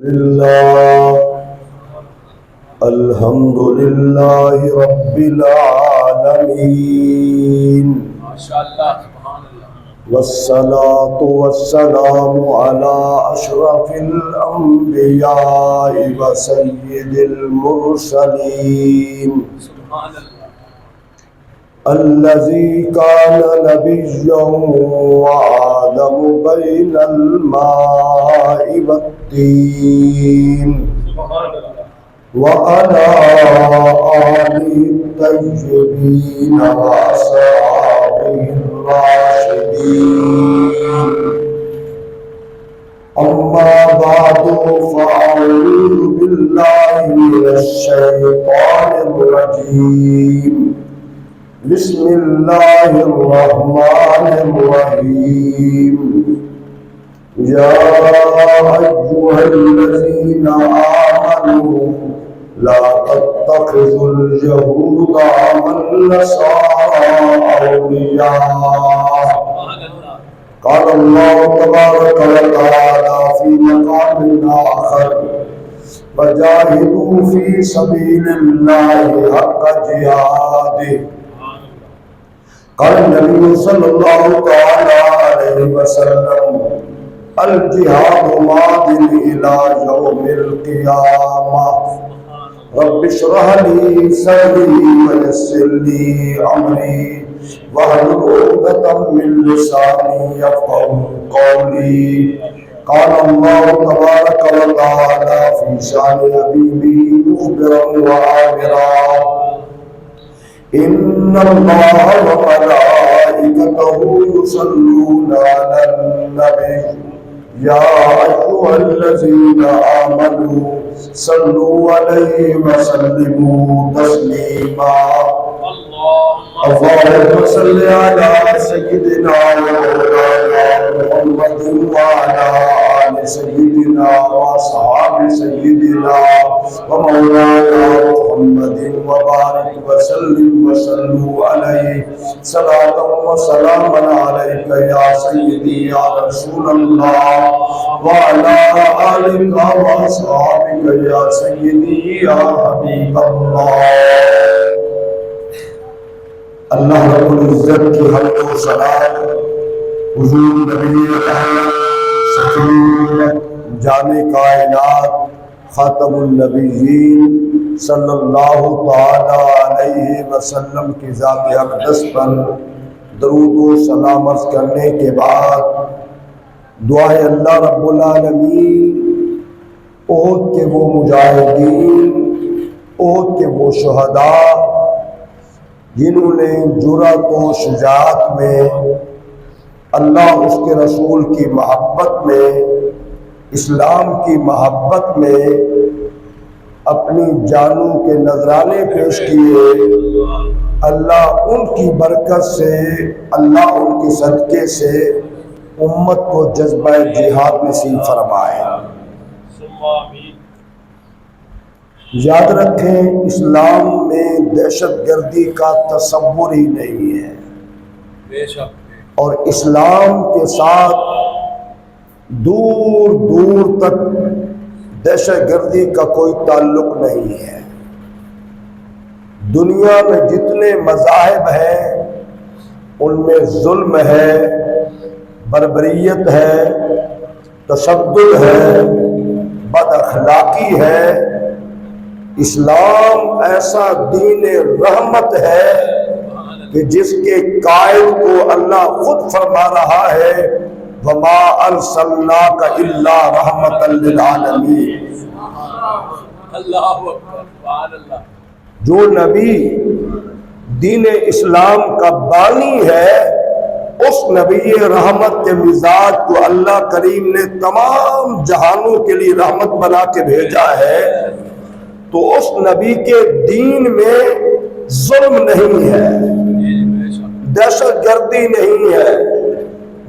لله الحمد لله رب العالمين ما شاء الله سبحان الله والصلاة والسلام على أشرف الأنبياء وسيد المرسلين سبحان الله الذي كان نبيا وآدم بين الماء والطين سبحان الله وعلى آله الطيبين وأصحابه الراشدين أما بعد فأعوذ بالله من الشيطان الرجيم بسم الله الرحمن الرحيم يا أيها الذين آمنوا لا تتخذوا اليهود والنصارى أولياء سبحان الله قال الله تبارك وتعالى في مقام آخر وجاهدوا في سبيل الله حق جهاده قال النبي صلى الله تعالى عليه وسلم الجهاد ماض إلى يوم القيامة رب اشرح لي صدري ويسر لي أمري واحلل عقدة من لساني يفقهوا قولي قال الله تبارك وتعالى في شأن حبيبه مخبرا وآمرا إن الله وملائكته يصلون على النبي يا أيها الذين آمنوا صلوا عليه وسلموا تسليما اللهم صل على سيدنا ومولانا محمد وعلى آل سيدنا وأصحاب سيدنا ومولانا محمد وبارك وسلم وصلوا عليه صلاة وسلاما عليك يا سيدي يا رسول الله وعلى آلك وأصحابك يا سيدي يا حبيب الله اللہ رب العزت کی حمد و ثنا حضور نبی رحمت سفیر جامع کائنات خاتم النبیین صلی اللہ تعالی علیہ وسلم کی ذات اقدس پر درود و سلام عرض کرنے کے بعد دعائے اللہ رب العالمین احد کے وہ مجاہدین احد کے وہ شہداء جنہوں نے جرأت و شجاعت میں اللہ اس کے رسول کی محبت میں اسلام کی محبت میں اپنی جانوں کے نذرانے پیش کیے اللہ ان کی برکت سے اللہ ان کے صدقے سے امت کو جذبہ جہاد نصیب فرمائے یاد رکھیں اسلام میں دہشت گردی کا تصور ہی نہیں ہے بے شک اور اسلام کے ساتھ دور دور تک دہشت گردی کا کوئی تعلق نہیں ہے دنیا میں جتنے مذاہب ہیں ان میں ظلم ہے بربریت ہے تشدد ہے بد اخلاقی ہے اسلام ایسا دین رحمت ہے کہ جس کے قائد کو اللہ خود فرما رہا ہے وَمَا أَرْسَلْنَاكَ إِلَّا رَحْمَةً لِلْعَالَمِينَ اللہ اکبر سبحان اللہ جو نبی دین اسلام کا بانی ہے اس نبی رحمت کے مزاج کو اللہ کریم نے تمام جہانوں کے لیے رحمت بنا کے بھیجا ہے تو اس نبی کے دین میں ظلم نہیں ہے دہشت گردی نہیں ہے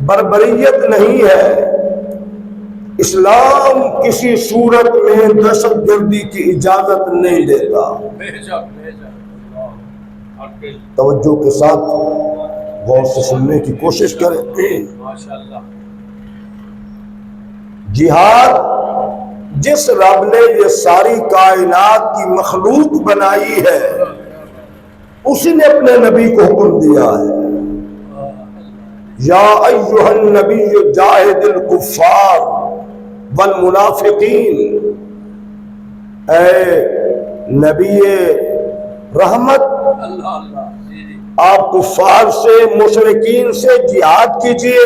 بربریت نہیں ہے اسلام کسی صورت میں دہشت گردی کی اجازت نہیں دیتا توجہ کے ساتھ غور سے سننے کی کوشش کریں جہاد جس رب نے یہ ساری کائنات کی مخلوق بنائی ہے اسی نے اپنے نبی کو حکم دیا ہے، یا ایھا النبی جاہد الکفار والمنافقین، اے نبی رحمت اللہ اللہ جی جی آپ کفار سے مشرکین سے جہاد کیجئے،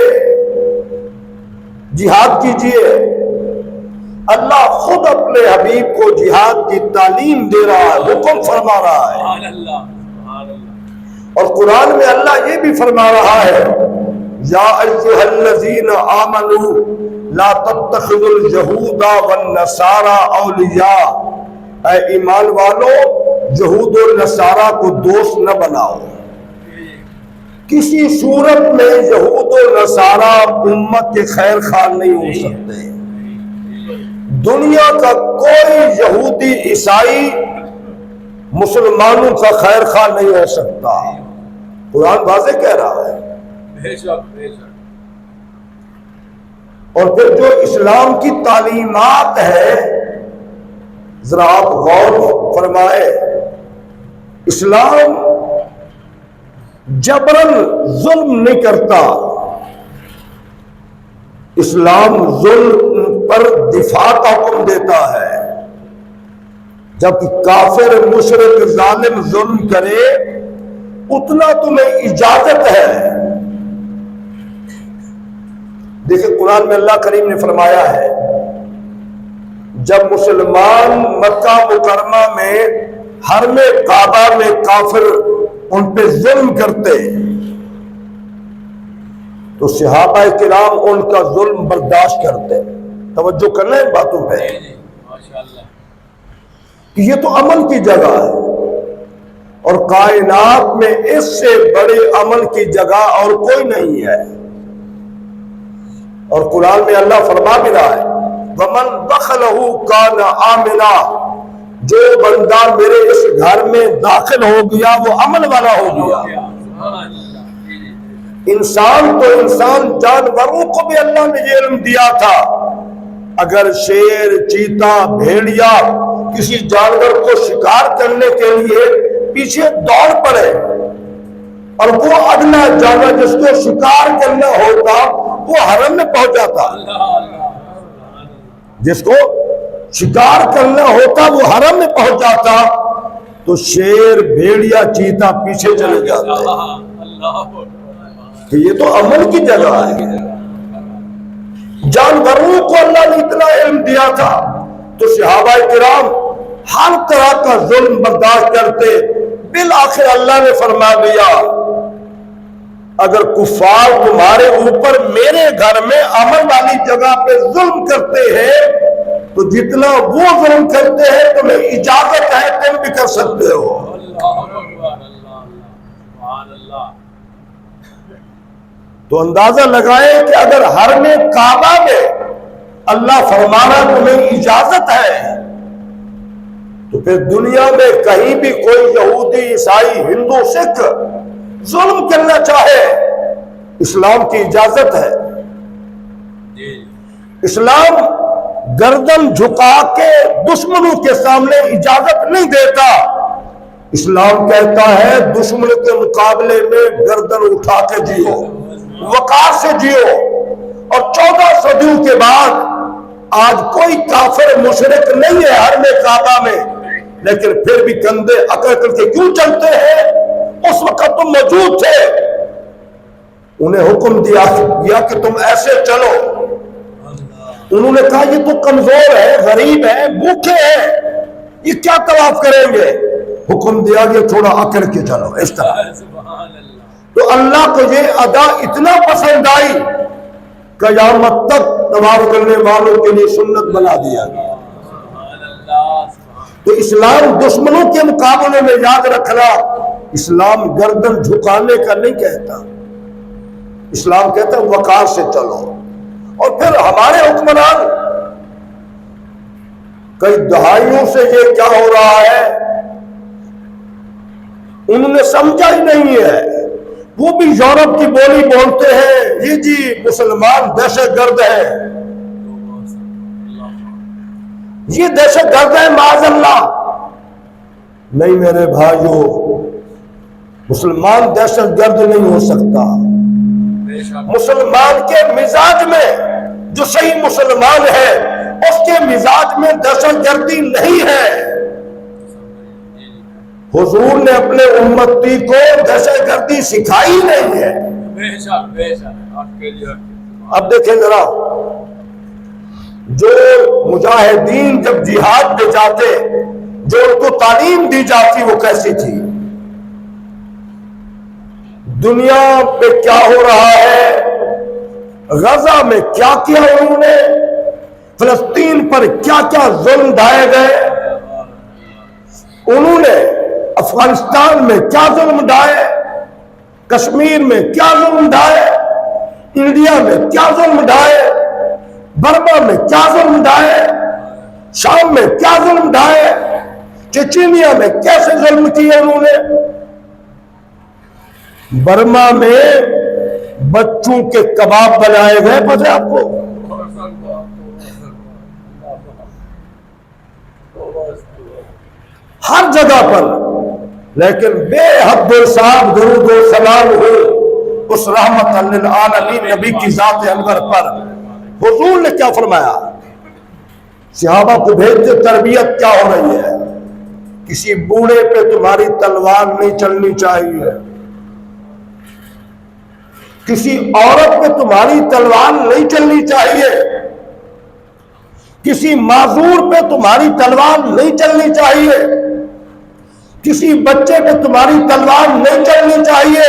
جہاد کیجئے۔ اللہ خود اپنے حبیب کو جہاد کی تعلیم دے رہا ہے، حکم فرما رہا ہے، سبحان اللہ سبحان اللہ اور قرآن میں اللہ یہ بھی فرما رہا ہے، یا ایھا الذین آمنوا لا تتخذوا اليہود والنصارى اولیاء، اے ایمان والو یہود و نصارہ کو دوست نہ بناؤ۔ کسی صورت میں یہود و نصارہ امت کے خیر خواہ نہیں ہو سکتے۔ دنیا کا کوئی یہودی عیسائی مسلمانوں کا خیر خواہ نہیں ہو سکتا، قرآن واضح کہہ رہا ہے۔ بے شک بے شک اور پھر جو اسلام کی تعلیمات ہے ذرا آپ غور فرمائے، اسلام جبرن ظلم نہیں کرتا، اسلام ظلم پر دفاع کا حکم دیتا ہے۔ جب کافر مشرک ظالم ظلم کرے اتنا تمہیں اجازت ہے۔ دیکھیں قرآن میں اللہ کریم نے فرمایا ہے، جب مسلمان مکہ مکرمہ میں حرم کعبہ میں کافر ان پہ ظلم کرتے تو صحابہ کرام ان کا ظلم برداشت کرتے۔ توجہ کرنا ہے باتوں پہ، جی جی ماشاءاللہ کہ یہ تو امن کی جگہ ہے، اور کائنات میں اس سے بڑے امن کی جگہ اور کوئی نہیں ہے۔ اور قرآن میں اللہ فرما بھی رہا ہے، وَمَنْ دَخَلَهُ كَانَ آمِنًا، جو بندہ میرے اس گھر میں داخل ہو گیا وہ امن والا ہو گیا۔ سبحان اللہ جی جی انسان تو انسان، جانوروں کو بھی اللہ نے یہ علم دیا تھا، اگر شیر چیتا بھیڑیا کسی جانور کو شکار کرنے کے لیے پیچھے دوڑ پڑے اور وہ اگلا جانور جس کو شکار کرنا ہوتا وہ حرم میں پہنچ جاتا، اللہ اللہ سبحان اللہ جس کو شکار کرنا ہوتا وہ حرم میں پہنچ جاتا، تو شیر بھیڑیا چیتا پیچھے چلے جاتے اللہ کہ یہ تو امن کی جگہ ہے۔ جانوروں کو اللہ نے اتنا علم دیا تھا تو صحابہ کرام ہر طرح کا ظلم برداشت کرتے، بالآخر اللہ نے فرما دیا اگر کفار تمہارے اوپر میرے گھر میں امن والی جگہ پہ ظلم کرتے ہیں تو جتنا وہ ظلم کرتے ہیں تمہیں اجازت ہے تم بھی کر سکتے ہو۔ اللہ اکبر اللہ سبحان اللہ تو اندازہ لگائیں کہ اگر حرم کعبہ میں اللہ فرمانا تمہیں اجازت ہے تو پھر دنیا میں کہیں بھی کوئی یہودی عیسائی ہندو سکھ ظلم کرنا چاہے اسلام کی اجازت ہے۔ جی اسلام گردن جھکا کے دشمنوں کے سامنے اجازت نہیں دیتا، اسلام کہتا ہے دشمن کے مقابلے میں گردن اٹھا کے جیو، وقار سے جیو۔ اور 14 صدیوں کے بعد آج کوئی کافر مشرک نہیں ہے حرم کعبہ میں، لیکن پھر بھی کندھے اکڑ کر کے کیوں چلتے ہیں؟ اس وقت تم موجود تھے، انہیں حکم دیا گیا کہ تم ایسے چلو، انہوں نے کہا یہ تو کمزور ہے، غریب ہے، بھوکے ہیں، یہ کیا طواف کریں گے؟ حکم دیا گیا تھوڑا اکڑ کے چلو، اس طرح۔ سبحان اللہ تو اللہ کو یہ ادا اتنا پسند آئی قیامت تک طواف کرنے والوں کے لیے سنت بنا دیا گیا۔ سبحان اللہ تو اسلام دشمنوں کے مقابلے میں یاد رکھنا، اسلام گردن جھکانے کا نہیں کہتا، اسلام کہتا ہے وقار سے چلو۔ اور پھر ہمارے حکمران کئی دہائیوں سے یہ کیا ہو رہا ہے انہوں نے سمجھا ہی نہیں ہے، وہ بھی یورپ کی بولی بولتے ہیں، یہ جی مسلمان دہشت گرد ہے۔ یہ دہشت گرد ہے معاذ اللہ. نہیں میرے بھائیو، مسلمان دہشت گرد نہیں ہو سکتا. مسلمان کے مزاج میں، جو صحیح مسلمان ہے اس کے مزاج میں دہشت گردی نہیں ہے. حضور نے اپنے امتی کو دہشت گردی سکھائی نہیں ہے. اب دیکھیں ذرا، جو مجاہدین جب جہاد پہ جاتے، جو ان کو تعلیم دی جاتی وہ کیسی تھی؟ دنیا پہ کیا ہو رہا ہے، غزہ میں کیا کیا انہوں نے، فلسطین پر کیا کیا ظلم ڈھائے گئے، انہوں نے افغانستان میں کیا ظلم ڈھائے، کشمیر میں کیا ظلم ڈھائے، انڈیا میں کیا ظلم ڈھائے، برما میں کیا ظلم ڈھائے، شام میں کیا ظلم ڈھائے، چچینیا میں کیسے ظلم کیے انہوں نے. برما میں بچوں کے کباب بنائے گئے، پتہ آپ کو؟ ہر جگہ پر. لیکن بے حد صاحب درود و سلام ہو اس رحمت للعالمین نبی کی ذات انور پر. حضور نے کیا فرمایا؟ صحابہ کو بھیجتے، تربیت کیا ہو رہی ہے؟ کسی بوڑھے پہ تمہاری تلوار نہیں چلنی چاہیے، کسی عورت پہ تمہاری تلوار نہیں چلنی چاہیے، کسی معذور پہ تمہاری تلوار نہیں چلنی چاہیے، کسی بچے پہ تمہاری تلوار نہیں چلنی چاہیے.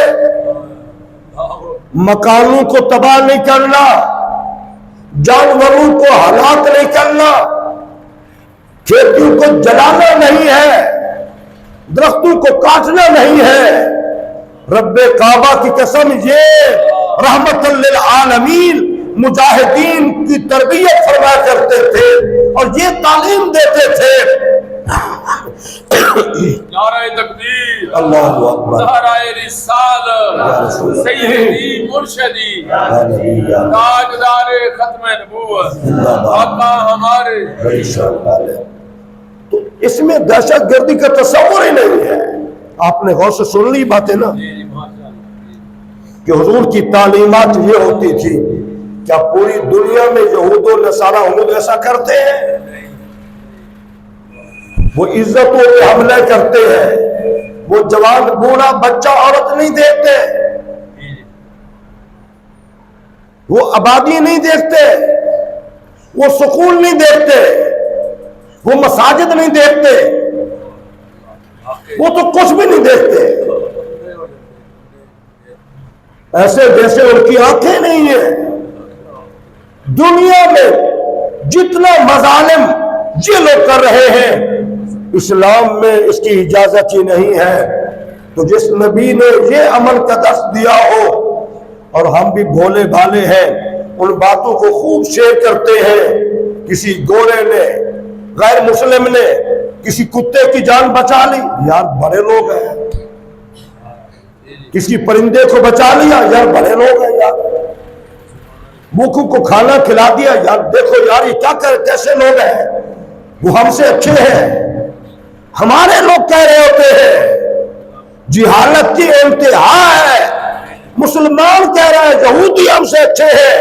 مکانوں کو تباہ نہیں کرنا، جانوروں کو ہلاک نہیں کرنا، کھیتوں کو جلانا نہیں ہے، درختوں کو کاٹنا نہیں ہے. رب کعبہ کی قسم، یہ رحمت للعالمین مجاہدین کی تربیت فرمایا کرتے تھے اور یہ تعلیم دیتے تھے. نعرہ تکبیر، اللہ اکبر، زہرائے رسالت، سیدی مرشدی، تاجدار ختم نبوت، آقا ہمارے. تو اس میں دہشت گردی کا تصور ہی نہیں ہے. آپ نے غور سے سن لی باتیں نا کہ حضور کی تعلیمات یہ ہوتی تھی. کیا پوری دنیا میں یہود و نصارہ ہنود ایسا کرتے ہیں؟ وہ عزتوں پہ حملے کرتے ہیں، وہ جوان بوڑھا بچہ عورت نہیں دیکھتے، وہ آبادی نہیں دیکھتے، وہ سکول نہیں دیکھتے، وہ مساجد نہیں دیکھتے، وہ تو کچھ بھی نہیں دیکھتے. ایسے جیسے ان کی آنکھیں نہیں ہیں. دنیا میں جتنا مظالم یہ لوگ کر رہے ہیں، اسلام میں اس کی اجازت ہی نہیں ہے. تو جس نبی نے یہ عمل کا درس دیا ہو، اور ہم بھی بھولے بھالے ہیں، ان باتوں کو خوب شیئر کرتے ہیں. کسی گورے نے، غیر مسلم نے کسی کتے کی جان بچا لی، یار بڑے لوگ ہیں. کسی پرندے کو بچا لیا، یار بڑے لوگ ہیں. یار بھوکوں کو کھانا کھلا دیا، یار دیکھو یار یہ کیا کیسے لوگ ہیں، وہ ہم سے اچھے ہیں. ہمارے لوگ کہہ رہے ہوتے ہیں جہالت کی انتہا ہے. مسلمان کہہ رہا ہے یہودی ہم سے اچھے ہیں،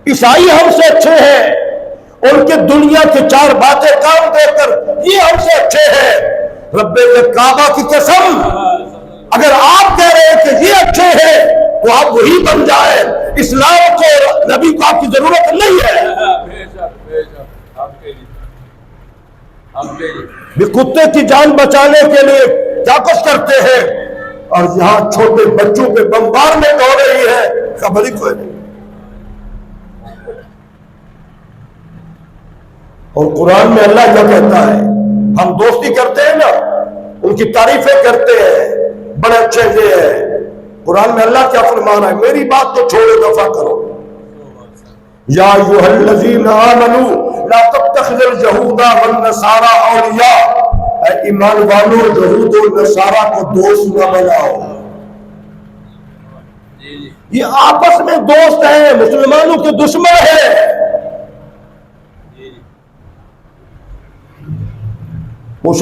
عیسائی ہم سے اچھے ہیں، ان کے دنیا کی چار باتیں کام دے کر یہ ہم سے اچھے ہیں. رب کعبہ کی قسم، اگر آپ کہہ رہے ہیں کہ یہ اچھے ہیں تو آپ وہی بن جائیں. اسلام کو، نبی کو آپ کی ضرورت نہیں ہے. بھی کتے کی جان بچانے کے لیے کیا کچھ کرتے ہیں، اور یہاں چھوٹے بچوں پہ بمبارمنٹ ہو رہی ہے، خبر ہی کوئی نہیں. اور قرآن میں اللہ کیا کہتا ہے؟ ہم دوستی کرتے ہیں نا، ان کی تعریفیں کرتے ہیں، بڑے اچھے یہ ہیں. قرآن میں اللہ کیا فرما رہا ہے؟ میری بات تو چھوڑو، دفع کرو. یا ایھا الذین آمنوا لا تتخذوا اليہود والنصارى اولیاء. اے ایمان والو، یہود و نصارہ کو دوست نہ بناؤ. یہ آپس میں دوست ہیں، مسلمانوں کے دشمن ہیں. وہ